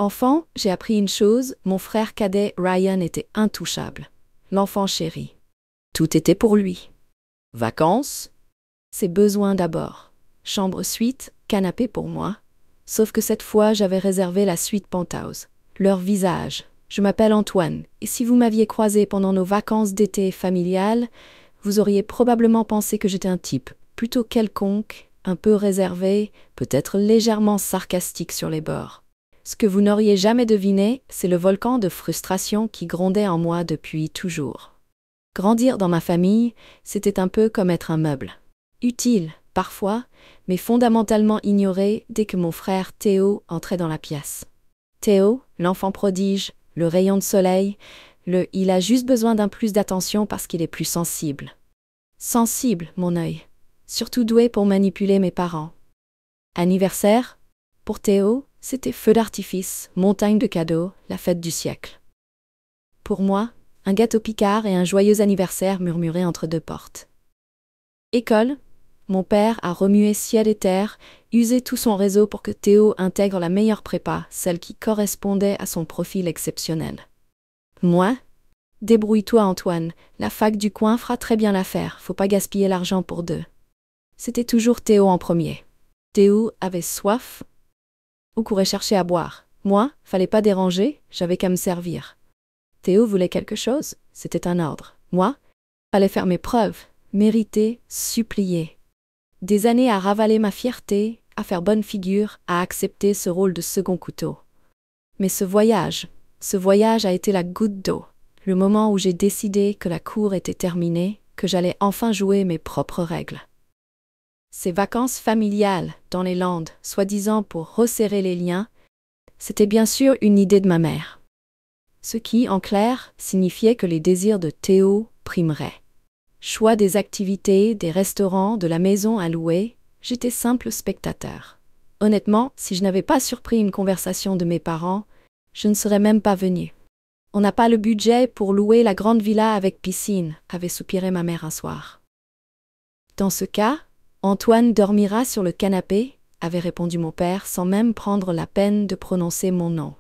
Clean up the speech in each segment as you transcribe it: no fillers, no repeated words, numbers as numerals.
Enfant, j'ai appris une chose, mon frère cadet Ryan était intouchable. L'enfant chéri. Tout était pour lui. Vacances? Ses besoins d'abord. Chambre suite, canapé pour moi. Sauf que cette fois, j'avais réservé la suite penthouse. Leur visage. Je m'appelle Antoine, et si vous m'aviez croisé pendant nos vacances d'été familiales, vous auriez probablement pensé que j'étais un type plutôt quelconque, un peu réservé, peut-être légèrement sarcastique sur les bords. Ce que vous n'auriez jamais deviné, c'est le volcan de frustration qui grondait en moi depuis toujours. Grandir dans ma famille, c'était un peu comme être un meuble. Utile, parfois, mais fondamentalement ignoré dès que mon frère Théo entrait dans la pièce. Théo, l'enfant prodige, le rayon de soleil, il a juste besoin d'un plus d'attention parce qu'il est plus sensible. Sensible, mon œil. Surtout doué pour manipuler mes parents. Anniversaire? Pour Théo, c'était feu d'artifice, montagne de cadeaux, la fête du siècle. Pour moi, un gâteau Picard et un joyeux anniversaire murmurés entre deux portes. École? Mon père a remué ciel et terre, usé tout son réseau pour que Théo intègre la meilleure prépa, celle qui correspondait à son profil exceptionnel. Moi? Débrouille-toi Antoine, la fac du coin fera très bien l'affaire, faut pas gaspiller l'argent pour deux. C'était toujours Théo en premier. Théo avait soif ou courait chercher à boire. Moi, fallait pas déranger, j'avais qu'à me servir. Théo voulait quelque chose, c'était un ordre. Moi, fallait faire mes preuves, mériter, supplier. Des années à ravaler ma fierté, à faire bonne figure, à accepter ce rôle de second couteau. Mais ce voyage a été la goutte d'eau, le moment où j'ai décidé que la cour était terminée, que j'allais enfin jouer mes propres règles. Ces vacances familiales dans les Landes, soi-disant pour resserrer les liens, c'était bien sûr une idée de ma mère. Ce qui, en clair, signifiait que les désirs de Théo primeraient. Choix des activités, des restaurants, de la maison à louer, j'étais simple spectateur. Honnêtement, si je n'avais pas surpris une conversation de mes parents, je ne serais même pas venue. On n'a pas le budget pour louer la grande villa avec piscine, avait soupiré ma mère un soir. Dans ce cas, Antoine dormira sur le canapé, avait répondu mon père sans même prendre la peine de prononcer mon nom.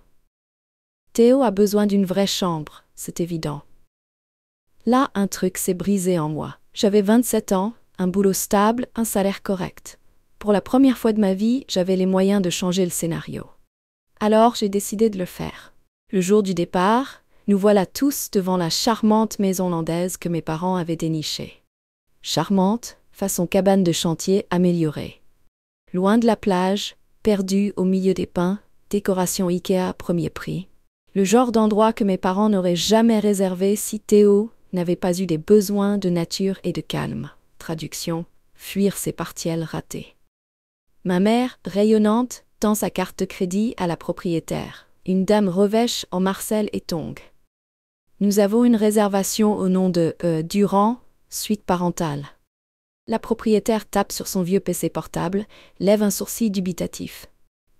Théo a besoin d'une vraie chambre, c'est évident. Là, un truc s'est brisé en moi. J'avais 27 ans, un boulot stable, un salaire correct. Pour la première fois de ma vie, j'avais les moyens de changer le scénario. Alors, j'ai décidé de le faire. Le jour du départ, nous voilà tous devant la charmante maison landaise que mes parents avaient dénichée. Charmante, façon cabane de chantier améliorée. Loin de la plage, perdue au milieu des pins, décoration Ikea premier prix. Le genre d'endroit que mes parents n'auraient jamais réservé si Théo n'avait pas eu des besoins de nature et de calme. Traduction, fuir ses partiels ratés. Ma mère, rayonnante, tend sa carte de crédit à la propriétaire, une dame revêche en marcel et tongs. Nous avons une réservation au nom de Durand, suite parentale. La propriétaire tape sur son vieux PC portable, lève un sourcil dubitatif.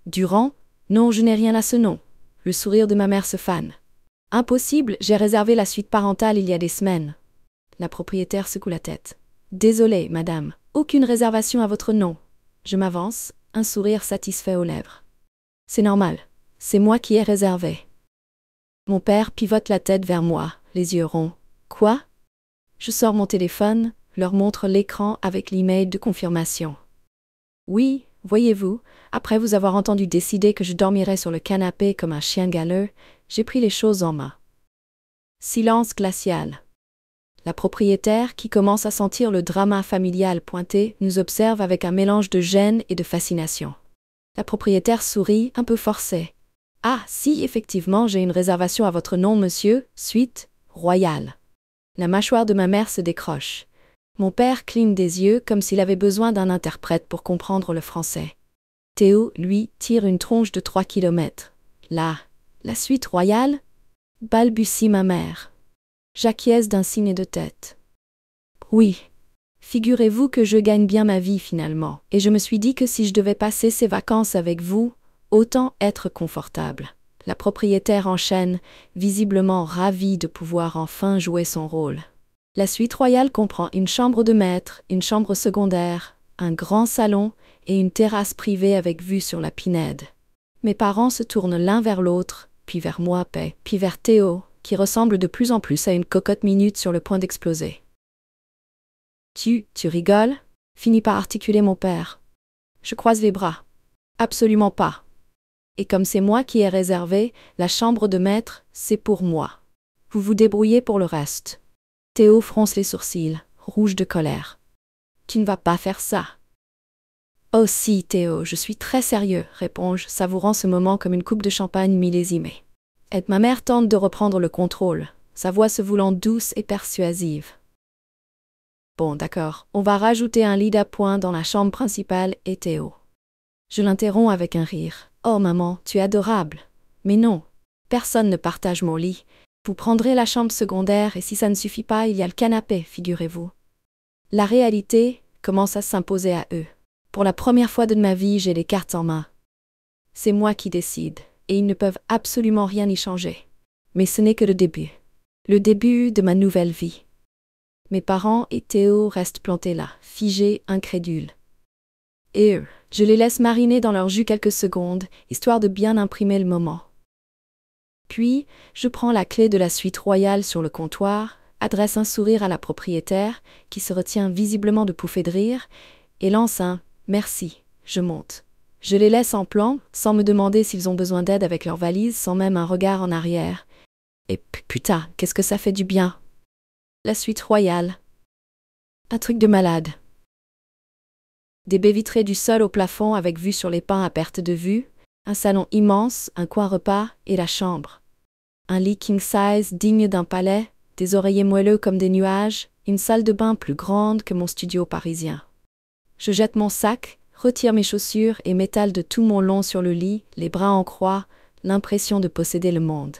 Durand? Non, je n'ai rien à ce nom. Le sourire de ma mère se fane. Impossible, j'ai réservé la suite parentale il y a des semaines. La propriétaire secoue la tête. Désolée, madame, aucune réservation à votre nom. Je m'avance, un sourire satisfait aux lèvres. C'est normal, c'est moi qui ai réservé. Mon père pivote la tête vers moi, les yeux ronds. Quoi? Je sors mon téléphone, leur montre l'écran avec l'email de confirmation. Oui, voyez-vous, après vous avoir entendu décider que je dormirais sur le canapé comme un chien galeux, j'ai pris les choses en main. Silence glacial. La propriétaire, qui commence à sentir le drama familial pointer, nous observe avec un mélange de gêne et de fascination. La propriétaire sourit, un peu forcée. Ah, si, effectivement, j'ai une réservation à votre nom, monsieur, suite royale. La mâchoire de ma mère se décroche. Mon père cligne des yeux comme s'il avait besoin d'un interprète pour comprendre le français. Théo, lui, tire une tronche de 3 kilomètres. Là, la suite royale? Balbutie ma mère. J'acquiesce d'un signe de tête. Oui. Figurez-vous que je gagne bien ma vie finalement, et je me suis dit que si je devais passer ces vacances avec vous, autant être confortable. La propriétaire enchaîne, visiblement ravie de pouvoir enfin jouer son rôle. La suite royale comprend une chambre de maître, une chambre secondaire, un grand salon et une terrasse privée avec vue sur la Pinède. Mes parents se tournent l'un vers l'autre, puis vers moi, puis vers Théo, qui ressemble de plus en plus à une cocotte minute sur le point d'exploser. Tu rigoles? Finit par articuler mon père. Je croise les bras. Absolument pas. Et comme c'est moi qui ai réservé, la chambre de maître, c'est pour moi. Vous vous débrouillez pour le reste. Théo fronce les sourcils, rouge de colère. Tu ne vas pas faire ça. Oh si, Théo, je suis très sérieux, réponds-je, savourant ce moment comme une coupe de champagne millésimée. Et ma mère tente de reprendre le contrôle, sa voix se voulant douce et persuasive. Bon, d'accord, on va rajouter un lit d'appoint dans la chambre principale et Théo. Je l'interromps avec un rire. Oh maman, tu es adorable. Mais non, personne ne partage mon lit. Vous prendrez la chambre secondaire et si ça ne suffit pas, il y a le canapé, figurez-vous. La réalité commence à s'imposer à eux. Pour la première fois de ma vie, j'ai les cartes en main. C'est moi qui décide, et ils ne peuvent absolument rien y changer. Mais ce n'est que le début. Le début de ma nouvelle vie. Mes parents et Théo restent plantés là, figés, incrédules. Et eux, je les laisse mariner dans leur jus quelques secondes, histoire de bien imprimer le moment. Puis, je prends la clé de la suite royale sur le comptoir, adresse un sourire à la propriétaire, qui se retient visiblement de pouffer de rire, et lance un « merci ». Je monte. Je les laisse en plan, sans me demander s'ils ont besoin d'aide avec leurs valises, sans même un regard en arrière. Et putain, qu'est-ce que ça fait du bien. La suite royale. Un truc de malade. Des baies vitrées du sol au plafond avec vue sur les pins à perte de vue, un salon immense, un coin repas et la chambre. Un lit king size digne d'un palais, des oreillers moelleux comme des nuages, une salle de bain plus grande que mon studio parisien. Je jette mon sac, retire mes chaussures et m'étale de tout mon long sur le lit, les bras en croix, l'impression de posséder le monde.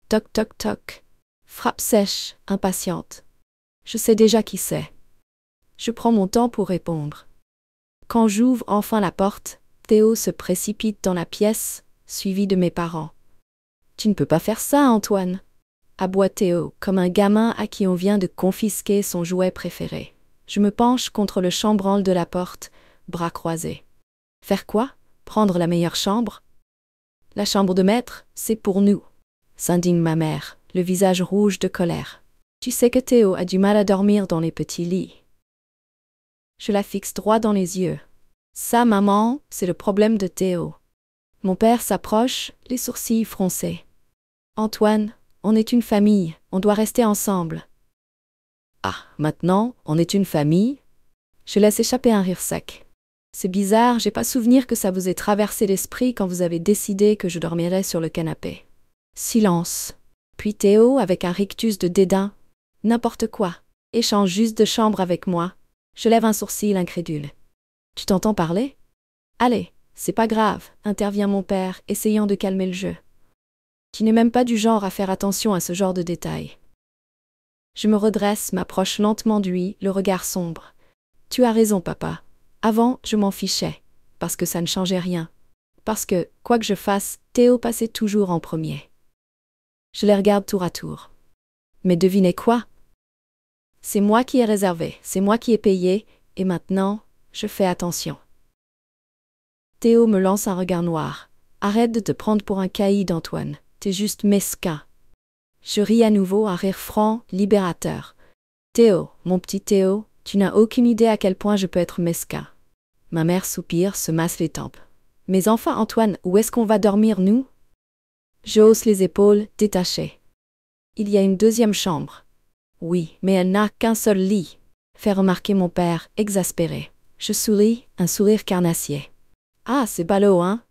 Toc toc toc. Frappe sèche, impatiente. Je sais déjà qui c'est. Je prends mon temps pour répondre. Quand j'ouvre enfin la porte, Théo se précipite dans la pièce, suivi de mes parents. « Tu ne peux pas faire ça, Antoine !» aboie Théo, comme un gamin à qui on vient de confisquer son jouet préféré. Je me penche contre le chambranle de la porte, bras croisés. « Faire quoi? Prendre la meilleure chambre? » « La chambre de maître, c'est pour nous !» s'indigne ma mère, le visage rouge de colère. « Tu sais que Théo a du mal à dormir dans les petits lits. » Je la fixe droit dans les yeux. Ça, maman, c'est le problème de Théo. Mon père s'approche, les sourcils froncés. Antoine, on est une famille, on doit rester ensemble. Ah, maintenant, on est une famille? Je laisse échapper un rire sec. C'est bizarre, j'ai pas souvenir que ça vous ait traversé l'esprit quand vous avez décidé que je dormirais sur le canapé. Silence. Puis Théo, avec un rictus de dédain. N'importe quoi. Échange juste de chambre avec moi. Je lève un sourcil incrédule. Tu t'entends parler? Allez, c'est pas grave, intervient mon père, essayant de calmer le jeu. Tu n'es même pas du genre à faire attention à ce genre de détails. Je me redresse, m'approche lentement de lui, le regard sombre. Tu as raison, papa. Avant, je m'en fichais, parce que ça ne changeait rien. Parce que, quoi que je fasse, Théo passait toujours en premier. Je les regarde tour à tour. Mais devinez quoi? C'est moi qui ai réservé, c'est moi qui ai payé, et maintenant, je fais attention. Théo me lance un regard noir. Arrête de te prendre pour un caïd, Antoine. T'es juste mesquin. Je ris à nouveau, un rire franc, libérateur. Théo, mon petit Théo, tu n'as aucune idée à quel point je peux être mesquin. Ma mère soupire, se masse les tempes. Mais enfin, Antoine, où est-ce qu'on va dormir, nous? Je hausse les épaules, détaché. Il y a une deuxième chambre. Oui, mais elle n'a qu'un seul lit, fait remarquer mon père, exaspéré. Je souris, un sourire carnassier. Ah, c'est ballot, hein?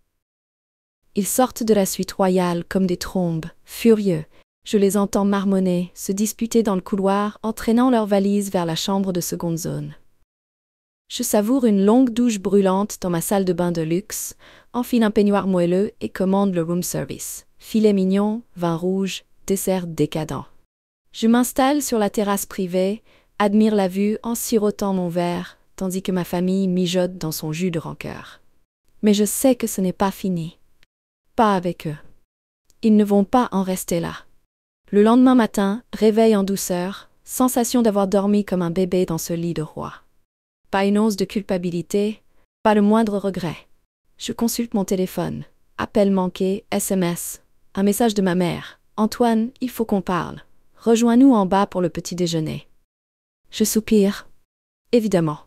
Ils sortent de la suite royale comme des trombes, furieux. Je les entends marmonner, se disputer dans le couloir, entraînant leurs valises vers la chambre de seconde zone. Je savoure une longue douche brûlante dans ma salle de bain de luxe, enfile un peignoir moelleux et commande le room service. Filet mignon, vin rouge, dessert décadent. Je m'installe sur la terrasse privée, admire la vue en sirotant mon verre, tandis que ma famille mijote dans son jus de rancœur. Mais je sais que ce n'est pas fini. Pas avec eux. Ils ne vont pas en rester là. Le lendemain matin, réveil en douceur, sensation d'avoir dormi comme un bébé dans ce lit de roi. Pas une once de culpabilité, pas le moindre regret. Je consulte mon téléphone. Appel manqué, SMS. Un message de ma mère. Antoine, il faut qu'on parle. Rejoins-nous en bas pour le petit déjeuner. Je soupire. Évidemment.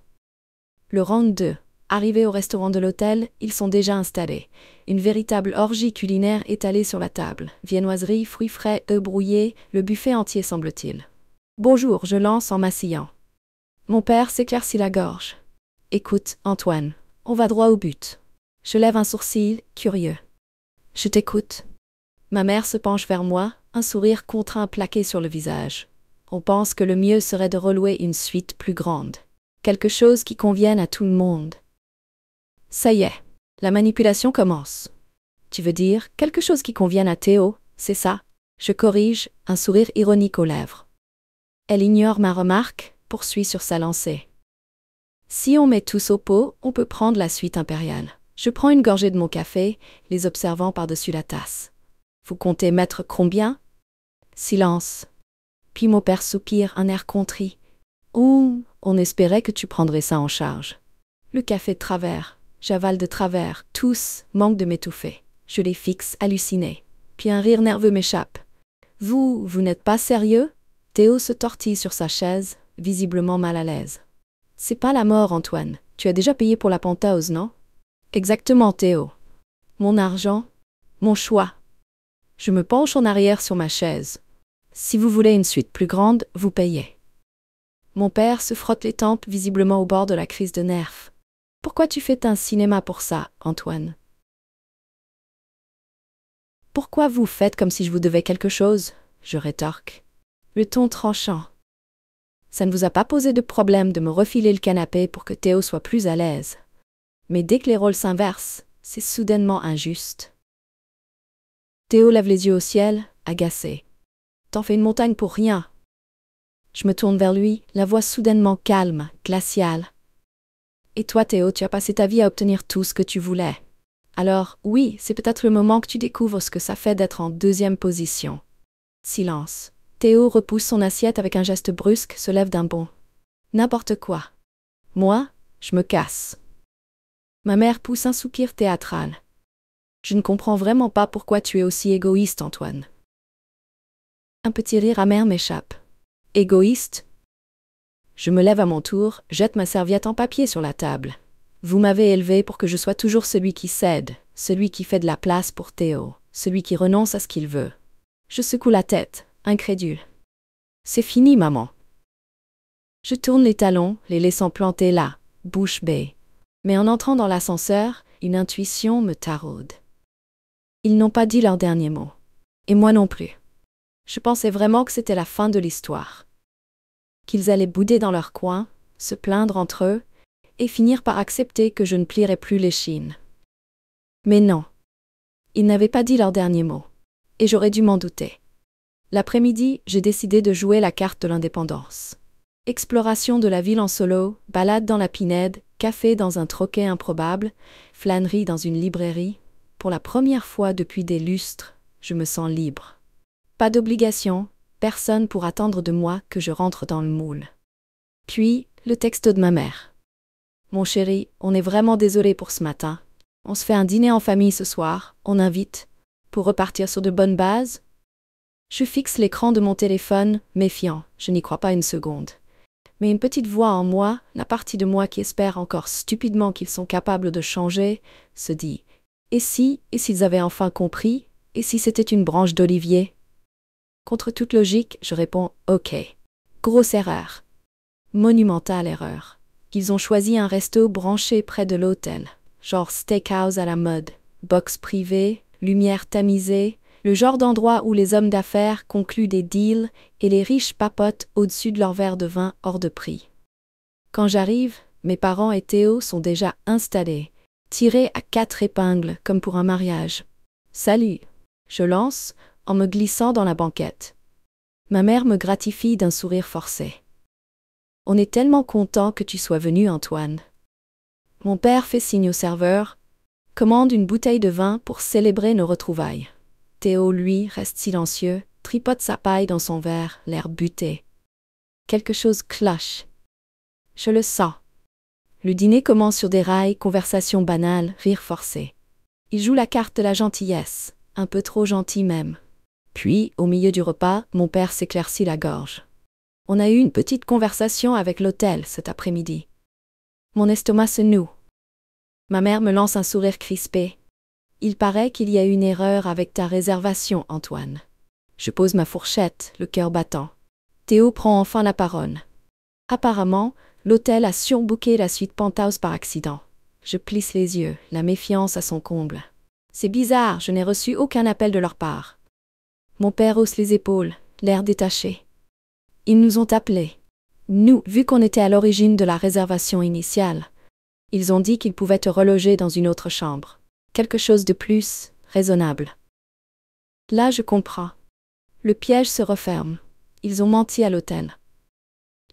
Le round 2. Arrivés au restaurant de l'hôtel, ils sont déjà installés. Une véritable orgie culinaire étalée sur la table. Viennoiseries, fruits frais, œufs brouillés, le buffet entier semble-t-il. Bonjour, je lance en m'asseyant. Mon père s'éclaircit la gorge. Écoute, Antoine, on va droit au but. Je lève un sourcil, curieux. Je t'écoute. Ma mère se penche vers moi, un sourire contraint plaqué sur le visage. On pense que le mieux serait de relouer une suite plus grande. Quelque chose qui convienne à tout le monde. Ça y est, la manipulation commence. Tu veux dire quelque chose qui convienne à Théo, c'est ça? Je corrige, un sourire ironique aux lèvres. Elle ignore ma remarque, poursuit sur sa lancée. Si on met tous au pot, on peut prendre la suite impériale. Je prends une gorgée de mon café, les observant par-dessus la tasse. Vous comptez mettre combien? Silence. Puis mon père soupire, un air contrit. Oh, on espérait que tu prendrais ça en charge. Le café de travers. J'avale de travers, tous manquent de m'étouffer. Je les fixe, hallucinés. Puis un rire nerveux m'échappe. Vous n'êtes pas sérieux? Théo se tortille sur sa chaise, visiblement mal à l'aise. C'est pas la mort, Antoine. Tu as déjà payé pour la penthouse, non? Exactement, Théo. Mon argent, mon choix. Je me penche en arrière sur ma chaise. Si vous voulez une suite plus grande, vous payez. Mon père se frotte les tempes, visiblement au bord de la crise de nerfs. Pourquoi tu fais un cinéma pour ça, Antoine? Pourquoi vous faites comme si je vous devais quelque chose? Je rétorque. Le ton tranchant. Ça ne vous a pas posé de problème de me refiler le canapé pour que Théo soit plus à l'aise. Mais dès que les rôles s'inversent, c'est soudainement injuste. Théo lève les yeux au ciel, agacé. T'en fais une montagne pour rien. Je me tourne vers lui, la voix soudainement calme, glaciale. Et toi, Théo, tu as passé ta vie à obtenir tout ce que tu voulais. Alors, oui, c'est peut-être le moment que tu découvres ce que ça fait d'être en deuxième position. Silence. Théo repousse son assiette avec un geste brusque, se lève d'un bond. N'importe quoi. Moi, je me casse. Ma mère pousse un soupir théâtral. Je ne comprends vraiment pas pourquoi tu es aussi égoïste, Antoine. Un petit rire amer m'échappe. Égoïste? Je me lève à mon tour, jette ma serviette en papier sur la table. Vous m'avez élevé pour que je sois toujours celui qui cède, celui qui fait de la place pour Théo, celui qui renonce à ce qu'il veut. Je secoue la tête, incrédule. C'est fini, maman. Je tourne les talons, les laissant plantés là, bouche bée. Mais en entrant dans l'ascenseur, une intuition me taraude. Ils n'ont pas dit leur dernier mot. Et moi non plus. Je pensais vraiment que c'était la fin de l'histoire. Qu'ils allaient bouder dans leur coin, se plaindre entre eux, et finir par accepter que je ne plierais plus l'échine. Mais non. Ils n'avaient pas dit leur dernier mot. Et j'aurais dû m'en douter. L'après-midi, j'ai décidé de jouer la carte de l'indépendance. Exploration de la ville en solo, balade dans la Pinède, café dans un troquet improbable, flânerie dans une librairie. Pour la première fois depuis des lustres, je me sens libre. Pas d'obligation, personne pour attendre de moi que je rentre dans le moule. Puis, le texto de ma mère. Mon chéri, on est vraiment désolé pour ce matin. On se fait un dîner en famille ce soir, on invite. Pour repartir sur de bonnes bases? Je fixe l'écran de mon téléphone, méfiant, je n'y crois pas une seconde. Mais une petite voix en moi, la partie de moi qui espère encore stupidement qu'ils sont capables de changer, se dit « Et s'ils avaient enfin compris? Et si c'était une branche d'olivier ?» Contre toute logique, je réponds « Ok. » Grosse erreur. Monumentale erreur. Qu'ils ont choisi un resto branché près de l'hôtel, genre steakhouse à la mode, box privée, lumière tamisée, le genre d'endroit où les hommes d'affaires concluent des deals et les riches papotent au-dessus de leur verre de vin hors de prix. Quand j'arrive, mes parents et Théo sont déjà installés, tirés à 4 épingles comme pour un mariage. « Salut !» je lance, en me glissant dans la banquette. Ma mère me gratifie d'un sourire forcé. « On est tellement content que tu sois venu, Antoine. » Mon père fait signe au serveur, commande une bouteille de vin pour célébrer nos retrouvailles. Théo, lui, reste silencieux, tripote sa paille dans son verre, l'air buté. Quelque chose cloche. Je le sens. Le dîner commence sur des rails, conversation banale, rire forcé. Il joue la carte de la gentillesse, un peu trop gentil même. Puis, au milieu du repas, mon père s'éclaircit la gorge. On a eu une petite conversation avec l'hôtel cet après-midi. Mon estomac se noue. Ma mère me lance un sourire crispé. Il paraît qu'il y a une erreur avec ta réservation, Antoine. Je pose ma fourchette, le cœur battant. Théo prend enfin la parole. Apparemment, l'hôtel a surbooké la suite Penthouse par accident. Je plisse les yeux, la méfiance à son comble. C'est bizarre, je n'ai reçu aucun appel de leur part. Mon père hausse les épaules, l'air détaché. Ils nous ont appelés. Nous, vu qu'on était à l'origine de la réservation initiale. Ils ont dit qu'ils pouvaient te reloger dans une autre chambre. Quelque chose de plus raisonnable. Là, je comprends. Le piège se referme. Ils ont menti à l'hôtel.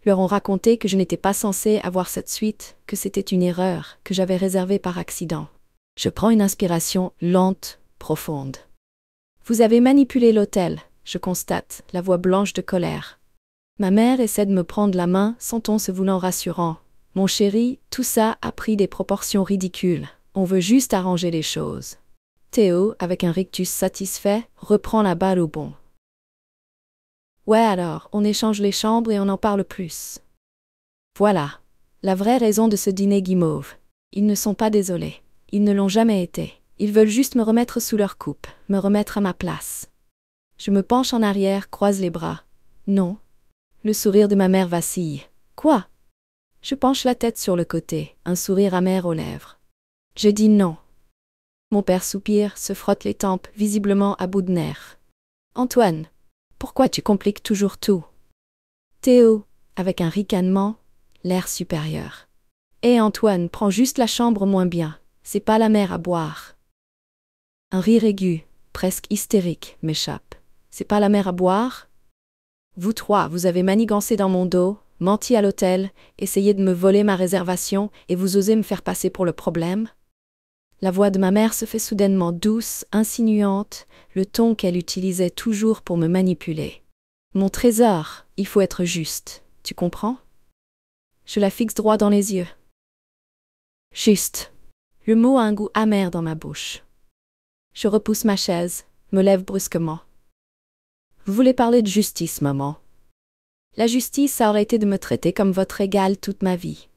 Leur ont raconté que je n'étais pas censée avoir cette suite, que c'était une erreur, que j'avais réservée par accident. Je prends une inspiration lente, profonde. Vous avez manipulé l'hôtel, je constate, la voix blanche de colère. Ma mère essaie de me prendre la main, son ton se voulant rassurant. Mon chéri, tout ça a pris des proportions ridicules. On veut juste arranger les choses. Théo, avec un rictus satisfait, reprend la balle au bond. Ouais alors, on échange les chambres et on en parle plus. Voilà. La vraie raison de ce dîner guimauve. Ils ne sont pas désolés. Ils ne l'ont jamais été. Ils veulent juste me remettre sous leur coupe, me remettre à ma place. Je me penche en arrière, croise les bras. Non. Le sourire de ma mère vacille. Quoi? Je penche la tête sur le côté, un sourire amer aux lèvres. Je dis non. Mon père soupire, se frotte les tempes, visiblement à bout de nerfs. Antoine, pourquoi tu compliques toujours tout? Théo, avec un ricanement, l'air supérieur. Eh Antoine, prends juste la chambre moins bien, c'est pas la mer à boire. Un rire aigu, presque hystérique, m'échappe. C'est pas la mer à boire? Vous trois, vous avez manigancé dans mon dos, menti à l'hôtel, essayé de me voler ma réservation et vous osez me faire passer pour le problème? La voix de ma mère se fait soudainement douce, insinuante, le ton qu'elle utilisait toujours pour me manipuler. Mon trésor, il faut être juste, tu comprends? Je la fixe droit dans les yeux. Juste. Le mot a un goût amer dans ma bouche. Je repousse ma chaise, me lève brusquement. Vous voulez parler de justice, maman? La justice, ça aurait été de me traiter comme votre égal toute ma vie.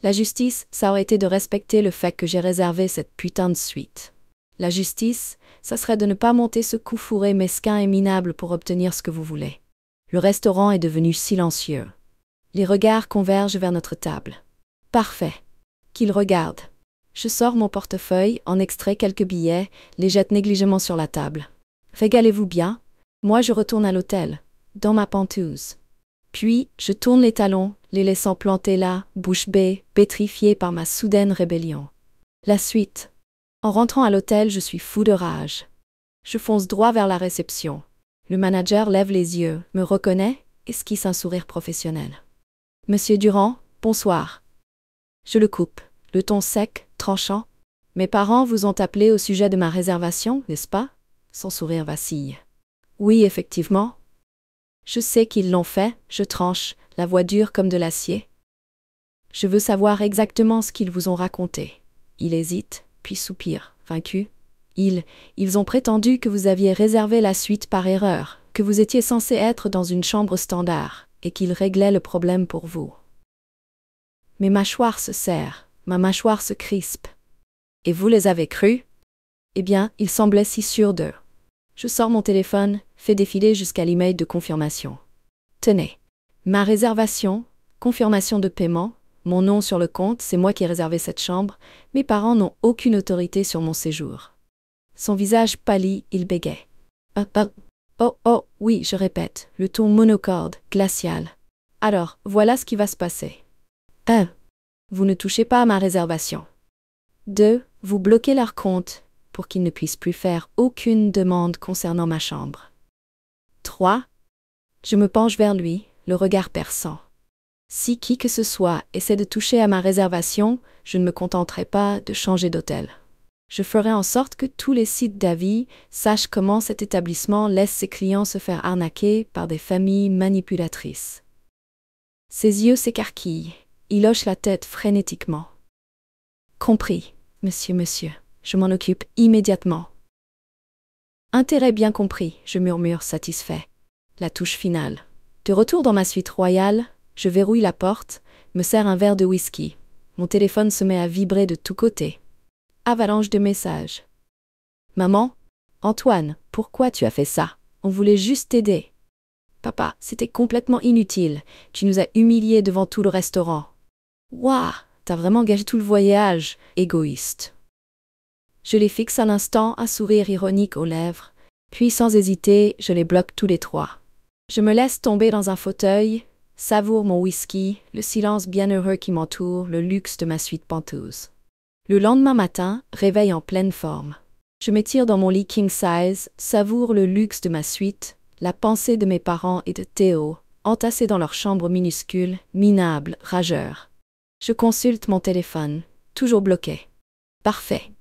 La justice, ça aurait été de respecter le fait que j'ai réservé cette putain de suite. La justice, ça serait de ne pas monter ce coup fourré mesquin et minable pour obtenir ce que vous voulez. Le restaurant est devenu silencieux. Les regards convergent vers notre table. Parfait. Qu'ils regardent. Je sors mon portefeuille, en extrais quelques billets, les jette négligemment sur la table. Régalez-vous bien. Moi je retourne à l'hôtel, dans ma pentouse. Puis, je tourne les talons, les laissant planter là, bouche bée, pétrifiée par ma soudaine rébellion. La suite. En rentrant à l'hôtel, je suis fou de rage. Je fonce droit vers la réception. Le manager lève les yeux, me reconnaît, esquisse un sourire professionnel. Monsieur Durand, bonsoir. Je le coupe, le ton sec, tranchant. Mes parents vous ont appelé au sujet de ma réservation, n'est-ce pas? Son sourire vacille. Oui, effectivement. Je sais qu'ils l'ont fait, je tranche, la voix dure comme de l'acier. Je veux savoir exactement ce qu'ils vous ont raconté. Il hésite, puis soupire, vaincu. Ils ont prétendu que vous aviez réservé la suite par erreur, que vous étiez censé être dans une chambre standard, et qu'ils réglaient le problème pour vous. Mes mâchoires se serrent, ma mâchoire se crispe. Et vous les avez crus? Eh bien, ils semblaient si sûrs d'eux. Je sors mon téléphone, fais défiler jusqu'à l'email de confirmation. Tenez. Ma réservation, confirmation de paiement, mon nom sur le compte, c'est moi qui ai réservé cette chambre, mes parents n'ont aucune autorité sur mon séjour. Son visage pâlit, il bégait. Oh, oui, je répète, le ton monocorde, glacial. Alors, voilà ce qui va se passer. 1. Vous ne touchez pas à ma réservation. 2. Vous bloquez leur compte, pour qu'ils ne puissent plus faire aucune demande concernant ma chambre. 3. Je me penche vers lui, le regard perçant. Si qui que ce soit essaie de toucher à ma réservation, je ne me contenterai pas de changer d'hôtel. Je ferai en sorte que tous les sites d'avis sachent comment cet établissement laisse ses clients se faire arnaquer par des familles manipulatrices. Ses yeux s'écarquillent, il hoche la tête frénétiquement. Compris, monsieur. Je m'en occupe immédiatement. Intérêt bien compris, je murmure satisfait. La touche finale. De retour dans ma suite royale, je verrouille la porte, me sers un verre de whisky. Mon téléphone se met à vibrer de tous côtés. Avalanche de messages. Maman, Antoine, pourquoi tu as fait ça? On voulait juste t'aider. Papa, c'était complètement inutile. Tu nous as humiliés devant tout le restaurant. Ouah, t'as vraiment gâché tout le voyage, égoïste. Je les fixe un instant, un sourire ironique aux lèvres, puis sans hésiter, je les bloque tous les trois. Je me laisse tomber dans un fauteuil, savoure mon whisky, le silence bienheureux qui m'entoure, le luxe de ma suite penteuse. Le lendemain matin, réveil en pleine forme. Je m'étire dans mon lit king size, savoure le luxe de ma suite, la pensée de mes parents et de Théo, entassés dans leur chambre minuscule, minable, rageur. Je consulte mon téléphone, toujours bloqué. Parfait.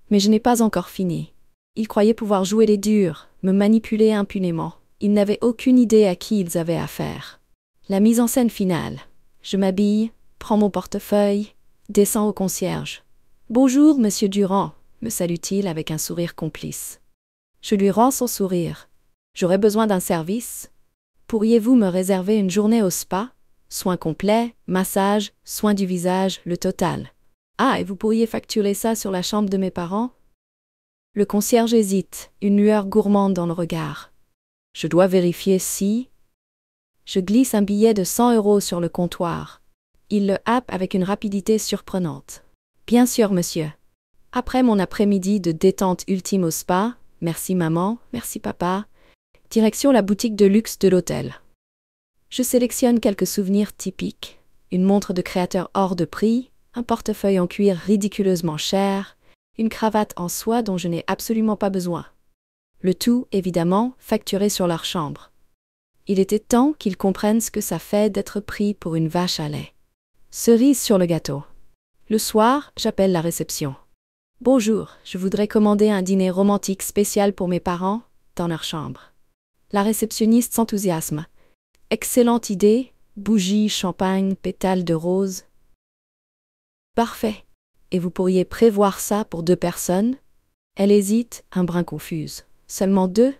Mais je n'ai pas encore fini. Ils croyaient pouvoir jouer les durs, me manipuler impunément. Ils n'avaient aucune idée à qui ils avaient affaire. La mise en scène finale. Je m'habille, prends mon portefeuille, descends au concierge. « Bonjour, monsieur Durand », me salue-t-il avec un sourire complice. Je lui rends son sourire. « J'aurais besoin d'un service. Pourriez-vous me réserver une journée au spa? Soins complets, massage, soins du visage, le total. Ah, et vous pourriez facturer ça sur la chambre de mes parents ?» Le concierge hésite, une lueur gourmande dans le regard. Je dois vérifier si... Je glisse un billet de 100 € sur le comptoir. Il le happe avec une rapidité surprenante. « Bien sûr, monsieur. Après mon après-midi de détente ultime au spa, merci maman, merci papa, direction la boutique de luxe de l'hôtel. Je sélectionne quelques souvenirs typiques, une montre de créateur hors de prix, un portefeuille en cuir ridiculeusement cher, une cravate en soie dont je n'ai absolument pas besoin. Le tout, évidemment, facturé sur leur chambre. Il était temps qu'ils comprennent ce que ça fait d'être pris pour une vache à lait. Cerise sur le gâteau. Le soir, j'appelle la réception. « Bonjour, je voudrais commander un dîner romantique spécial pour mes parents, dans leur chambre. » La réceptionniste s'enthousiasme. « Excellente idée, bougies, champagne, pétales de rose. » « Parfait. Et vous pourriez prévoir ça pour 2 personnes? » Elle hésite, un brin confuse. « Seulement 2? »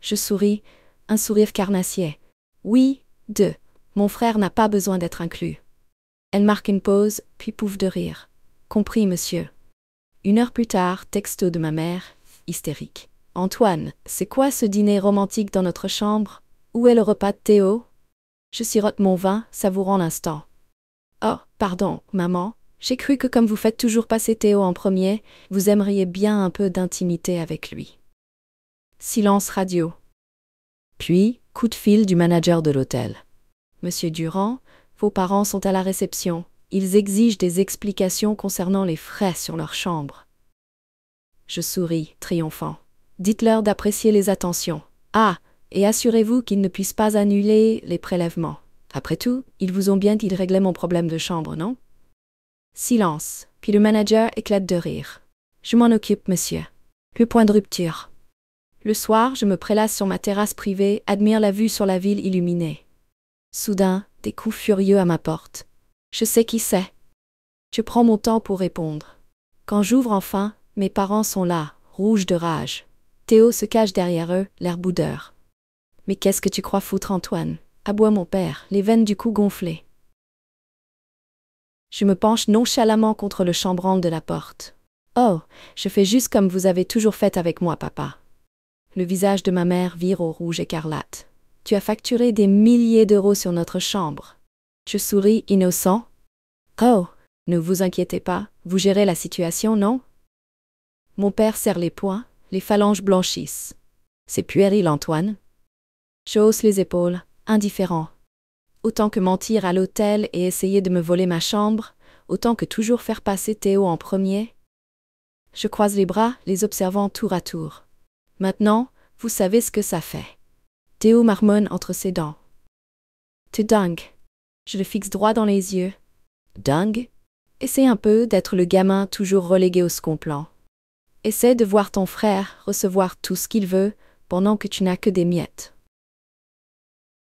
Je souris, un sourire carnassier. « Oui, 2. Mon frère n'a pas besoin d'être inclus. » Elle marque une pause, puis pouffe de rire. « Compris, monsieur. » 1 heure plus tard, texto de ma mère, hystérique. « Antoine, c'est quoi ce dîner romantique dans notre chambre? Où est le repas de Théo? » Je sirote mon vin, savourant l'instant. « Oh, pardon, maman. J'ai cru que comme vous faites toujours passer Théo en premier, vous aimeriez bien un peu d'intimité avec lui. » Silence radio. Puis, coup de fil du manager de l'hôtel. « Monsieur Durand, vos parents sont à la réception. Ils exigent des explications concernant les frais sur leur chambre. » Je souris, triomphant. « Dites-leur d'apprécier les attentions. Ah, et assurez-vous qu'ils ne puissent pas annuler les prélèvements. Après tout, ils vous ont bien dit de régler mon problème de chambre, non? » Silence, puis le manager éclate de rire. « Je m'en occupe, monsieur. » Le point de rupture. Le soir, je me prélasse sur ma terrasse privée, admire la vue sur la ville illuminée. Soudain, des coups furieux à ma porte. Je sais qui c'est. Je prends mon temps pour répondre. Quand j'ouvre enfin, mes parents sont là, rouges de rage. Théo se cache derrière eux, l'air boudeur. « Mais qu'est-ce que tu crois foutre, Antoine ?» aboie mon père, les veines du cou gonflées. Je me penche nonchalamment contre le chambranle de la porte. « Oh, je fais juste comme vous avez toujours fait avec moi, papa. » Le visage de ma mère vire au rouge écarlate. « Tu as facturé des milliers d'euros sur notre chambre. » Je souris innocent. « Oh, ne vous inquiétez pas, vous gérez la situation, non? » Mon père serre les poings, les phalanges blanchissent. « C'est puéril, Antoine. » Je hausse les épaules, indifférent. Autant que mentir à l'hôtel et essayer de me voler ma chambre, autant que toujours faire passer Théo en premier. Je croise les bras, les observant tour à tour. Maintenant, vous savez ce que ça fait. Théo marmonne entre ses dents. « T'es dingue. » Je le fixe droit dans les yeux. « Dingue? Essaie un peu d'être le gamin toujours relégué au second plan. Essaie de voir ton frère recevoir tout ce qu'il veut pendant que tu n'as que des miettes. »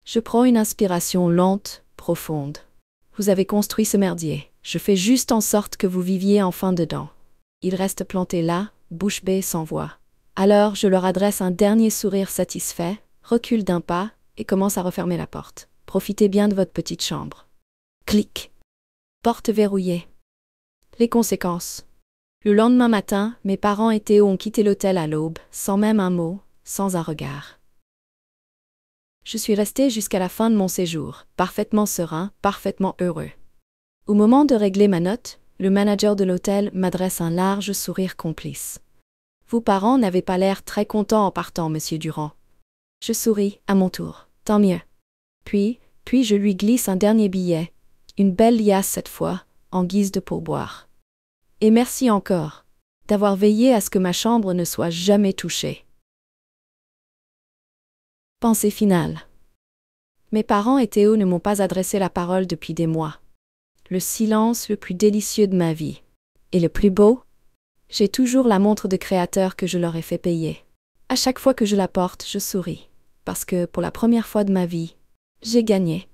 Je prends une inspiration lente, profonde. Vous avez construit ce merdier. Je fais juste en sorte que vous viviez enfin dedans. Ils restent plantés là, bouche bée sans voix. Alors je leur adresse un dernier sourire satisfait, recule d'un pas, et commence à refermer la porte. Profitez bien de votre petite chambre. Clic. Porte verrouillée. Les conséquences. Le lendemain matin, mes parents et Théo ont quitté l'hôtel à l'aube, sans même un mot, sans un regard. Je suis restée jusqu'à la fin de mon séjour, parfaitement serein, parfaitement heureux. Au moment de régler ma note, le manager de l'hôtel m'adresse un large sourire complice. Vos parents n'avaient pas l'air très contents en partant, monsieur Durand. Je souris, à mon tour. Tant mieux. Puis je lui glisse un dernier billet, une belle liasse cette fois, en guise de pourboire. Et merci encore d'avoir veillé à ce que ma chambre ne soit jamais touchée. Pensée finale. Mes parents et Théo ne m'ont pas adressé la parole depuis des mois. Le silence le plus délicieux de ma vie. Et le plus beau? J'ai toujours la montre de créateur que je leur ai fait payer. À chaque fois que je la porte, je souris. Parce que, pour la première fois de ma vie, j'ai gagné.